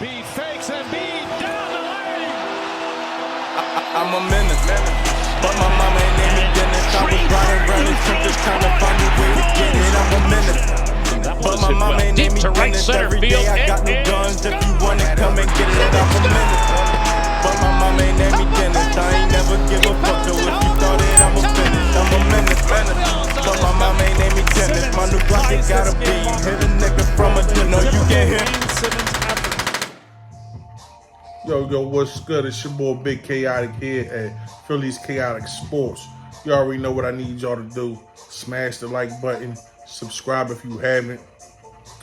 B fakes and B down the lane. I'm a menace, but my mama ain't named me Dennis. I was riding around in trenches trying to find a way to get it. I'm a menace, but my mama ain't named me Dennis. Every day I got new guns. If you want it, come and get it. I'm a menace, but my mama ain't named me Dennis. I ain't never give a fuck though. If you thought it, I'm a finish. I'm a menace, but my mama ain't named me Dennis. My new Glock, it gotta be. Hit a nigga from a dinner, you can hear. Yo, what's good? It's your boy Big Chaotic here at Philly's Chaotic Sports. You already know what I need y'all to do. Smash the like button, subscribe if you haven't.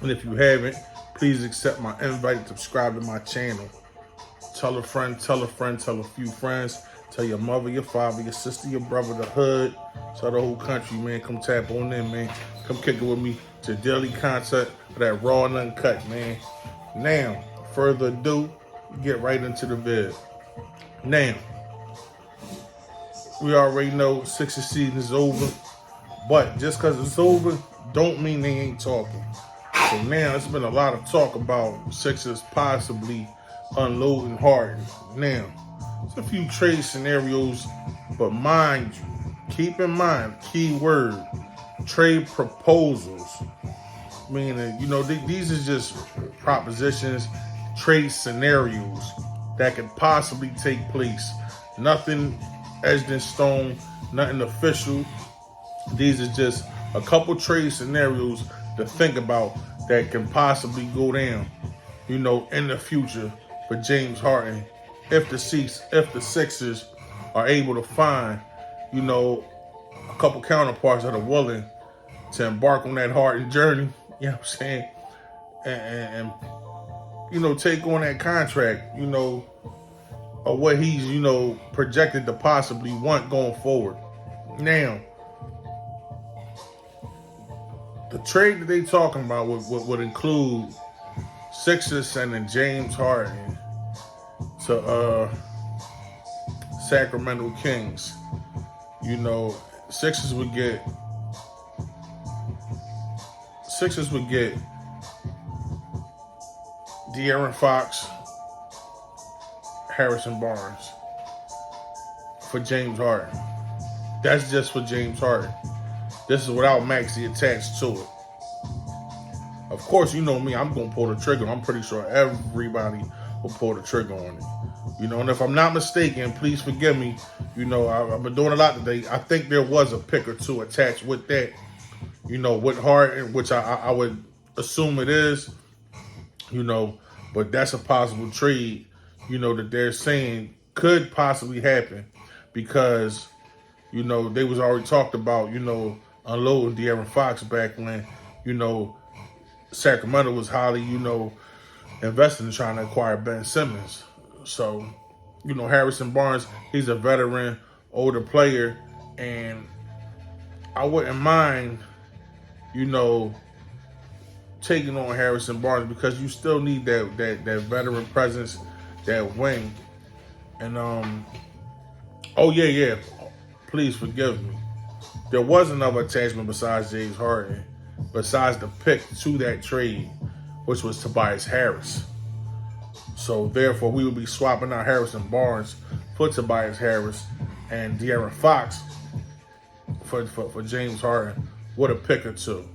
And if you haven't, please accept my invite to subscribe to my channel. Tell a friend, tell a friend, tell a few friends. Tell your mother, your father, your sister, your brother, the hood. Tell the whole country, man. Come tap on in, man. Come kick it with me to daily content for that raw and uncut, man. Now, further ado, get right into the vid. Now, we already know Sixers season is over, but just because it's over, don't mean they ain't talking. So now it's been a lot of talk about Sixers possibly unloading Harden. Now, it's a few trade scenarios, but mind you, keep in mind, key word, trade proposals. Meaning, these are just propositions, trade scenarios that could possibly take place. Nothing etched in stone, nothing official. These are just a couple trade scenarios to think about that can possibly go down, in the future for James Harden if the Sixers are able to find, a couple counterparts that are willing to embark on that Harden journey. You know what I'm saying? And take on that contract, or what he's, projected to possibly want going forward. Now, the trade that they talking about would include Sixers sending James Harden to Sacramento Kings. Sixers would get De'Aaron Fox, Harrison Barnes for James Harden. That's just for James Harden. This is without Maxey attached to it. Of course, you know me, I'm going to pull the trigger. I'm pretty sure everybody will pull the trigger on it. And if I'm not mistaken, please forgive me. I've been doing a lot today. I think there was a pick or two attached with that, with Harden, which I would assume it is, but that's a possible trade, that they're saying could possibly happen because, they was already talked about, unloading De'Aaron Fox back when, Sacramento was highly, invested in trying to acquire Ben Simmons. So, Harrison Barnes, he's a veteran, older player, and I wouldn't mind, taking on Harrison Barnes because you still need that veteran presence, that wing. And please forgive me. There was another attachment besides James Harden, besides the pick to that trade, which was Tobias Harris. So therefore, we would be swapping out Harrison Barnes for Tobias Harris and De'Aaron Fox for James Harden with a pick or two.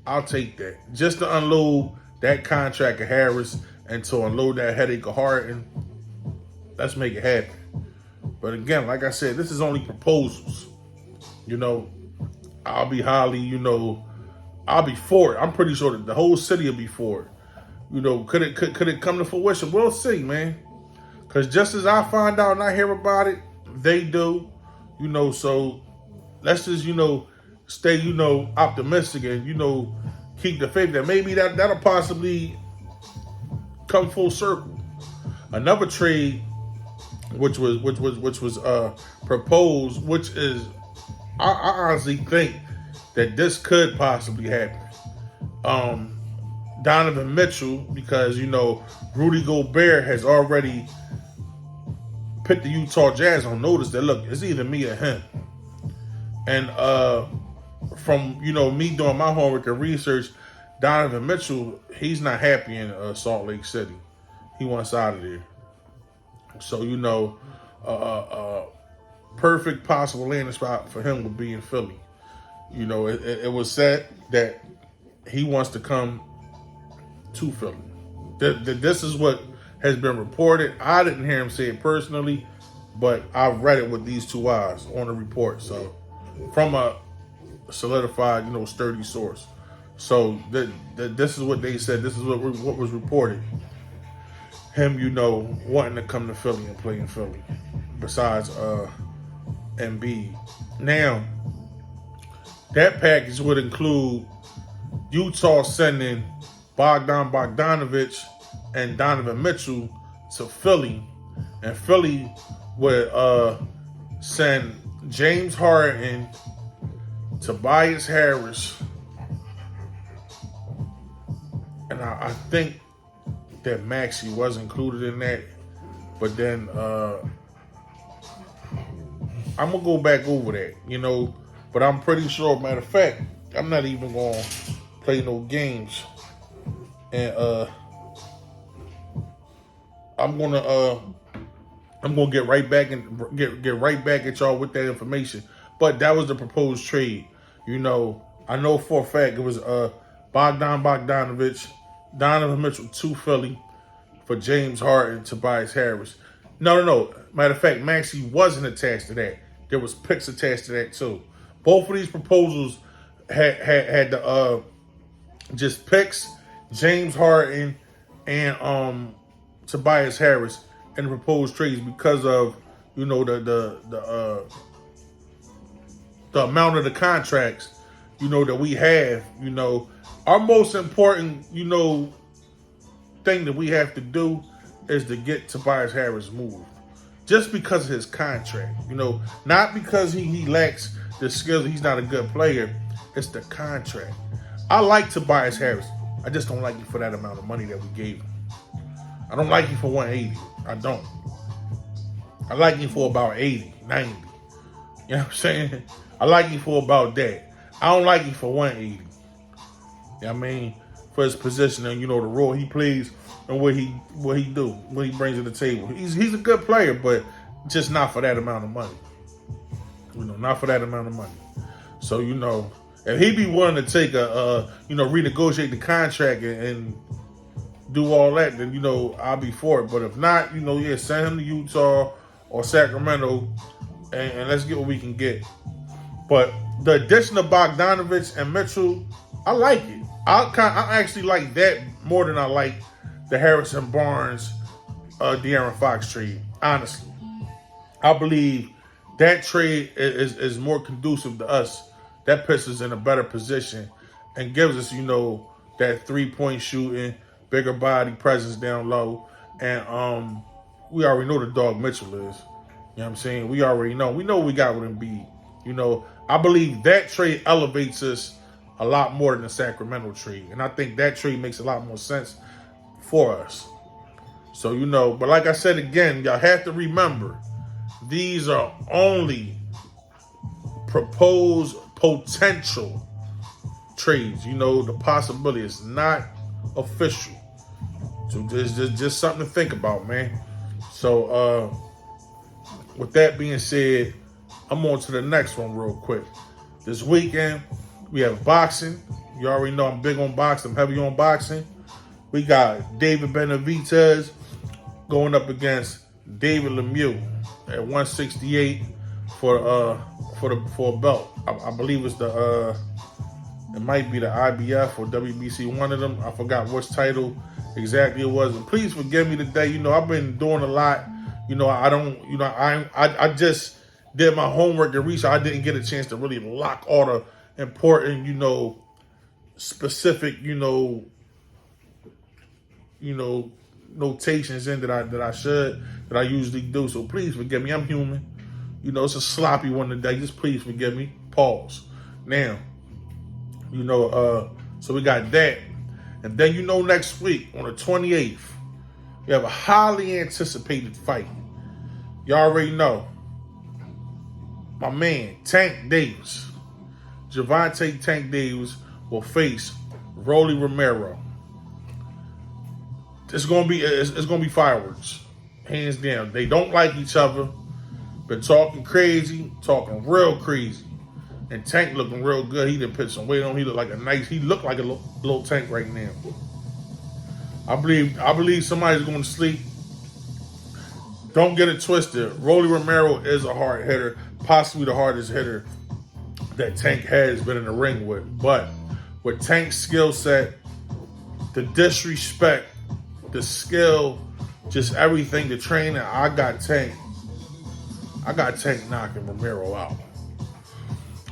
I'll take that. Just to unload that contract of Harris and to unload that headache of Harden, let's make it happen. But again, like I said, this is only proposals. I'll be highly, I'll be for it. I'm pretty sure that the whole city will be for it. Could it come to fruition? We'll see, man. Because just as I find out and I hear about it, they do. So let's just, stay, optimistic and, keep the faith that maybe that'll possibly come full circle. Another trade which was proposed, which is I honestly think that this could possibly happen. Donovan Mitchell, because Rudy Gobert has already put the Utah Jazz on notice that look, it's either me or him. And from me doing my homework and research, Donovan Mitchell, he's not happy in Salt Lake City. he wants out of there. So, perfect possible landing spot for him would be in Philly. It was said that he wants to come to Philly. This is what has been reported. I didn't hear him say it personally, but I've read it with these two eyes on the report. So, from a solidified, sturdy source. So, this is what they said. This is what was reported. Him, wanting to come to Philly and play in Philly. Besides Embiid. Now, that package would include Utah sending Bogdanovich and Donovan Mitchell to Philly, and Philly would send James Harden, Tobias Harris, and I think that Maxey was included in that, but then I'm gonna go back over that, but I'm pretty sure. Matter of fact, I'm not even gonna play no games, and I'm gonna get right back and get right back at y'all with that information. But that was the proposed trade. I know for a fact it was Bogdanovich, Donovan Mitchell to Philly for James Harden, Tobias Harris. No. Matter of fact, Maxey wasn't attached to that. There was picks attached to that too. Both of these proposals had the just picks, James Harden and Tobias Harris in the proposed trades because of the amount of the contracts that we have. Our most important thing that we have to do is to get Tobias Harris moved. Just because of his contract, not because he lacks the skills, he's not a good player. It's the contract. I like Tobias Harris. I just don't like him for that amount of money that we gave him. I don't like him for 180. I don't. I like him for about 80, 90. You know what I'm saying? I like him for about that. I don't like him for 180. You know what I mean? For his position and, the role he plays and what he brings to the table. He's a good player, but just not for that amount of money. Not for that amount of money. So, if he be willing to take renegotiate the contract and do all that, then, I'll be for it. But if not, send him to Utah or Sacramento and let's get what we can get. But the addition of Bogdanovich and Mitchell, I like it. I actually like that more than I like the Harrison Barnes, De'Aaron Fox trade. Honestly, I believe that trade is more conducive to us. That puts us in a better position and gives us, that 3-point shooting, bigger body presence down low, and we already know the dog Mitchell is. You know what I'm saying? We already know. We know what we got with Embiid. I believe that trade elevates us a lot more than the Sacramento trade. And I think that trade makes a lot more sense for us. So, but like I said again, y'all have to remember, these are only proposed potential trades. The possibility is not official. So it's just something to think about, man. So, with that being said, I'm on to the next one real quick. This weekend, we have boxing. You already know I'm big on boxing. I'm heavy on boxing. We got David Benavidez going up against David Lemieux at 168 for a belt. I believe it's it might be the IBF or WBC, one of them. I forgot which title exactly it was. And please forgive me today. I've been doing a lot. I just did my homework and research. I didn't get a chance to really lock all the important, specific, notations in that I usually do. So please forgive me. I'm human. It's a sloppy one today. Just please forgive me. Pause. Now, so we got that. And then next week on the 28th, we have a highly anticipated fight. You already know. My man, Tank Davis. Gervonta Tank Davis will face Rolly Romero. it's gonna be fireworks, hands down. They don't like each other. Been talking crazy, talking real crazy. And Tank looking real good. He done put some weight on. He looked like a little Tank right now. I believe somebody's going to sleep. Don't get it twisted. Rolly Romero is a hard hitter, possibly the hardest hitter that Tank has been in the ring with. But with Tank's skill set, the disrespect, the skill, just everything, the training, I got Tank knocking Romero out.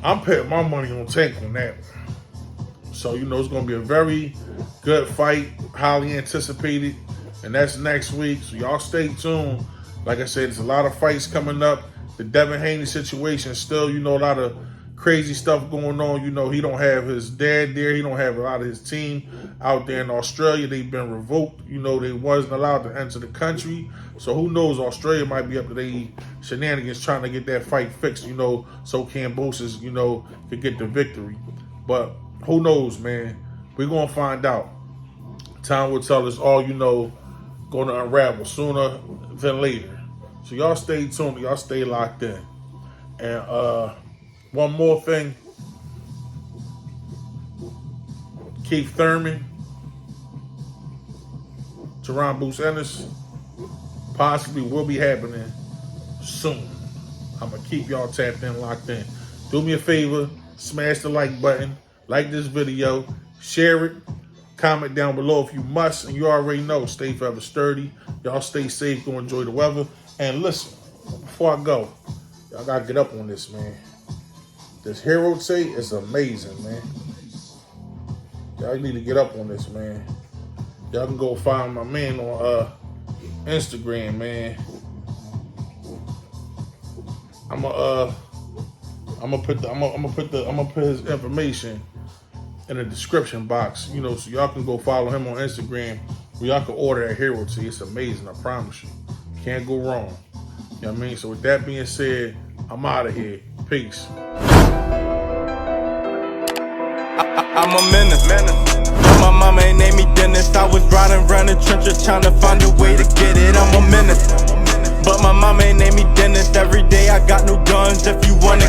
I'm putting my money on Tank on that one. So, it's going to be a very good fight, highly anticipated, and that's next week. So y'all stay tuned. Like I said, there's a lot of fights coming up. The Devin Haney situation still, a lot of crazy stuff going on. He don't have his dad there. He don't have a lot of his team out there in Australia. They've been revoked. They wasn't allowed to enter the country. So who knows? Australia might be up to their shenanigans trying to get that fight fixed, so Kambosos, could get the victory. But who knows, man? We're going to find out. Time will tell us all, going to unravel sooner than later. So y'all stay tuned. Y'all stay locked in. And one more thing. Keith Thurman, Teron Boots Ennis, possibly will be happening soon. I'm going to keep y'all tapped in, locked in. Do me a favor, smash the like button, like this video, share it, comment down below if you must, and you already know, stay forever sturdy. Y'all stay safe, go enjoy the weather. And listen, before I go, y'all got to get up on this, man. This hero tape is amazing, man. Y'all need to get up on this, man. Y'all can go find my man on Instagram, man. I'm gonna put his information in the description box, so y'all can go follow him on Instagram, where y'all can order that hero tea. It's amazing, I promise you. Can't go wrong. You know what I mean? So with that being said, I'm out of here. Peace. I'm a menace. But my mama ain't named me Dennis. I was riding around the trenches trying to find a way to get it. I'm a menace. But my mama ain't named me Dennis. Every day I got new guns. If you wanna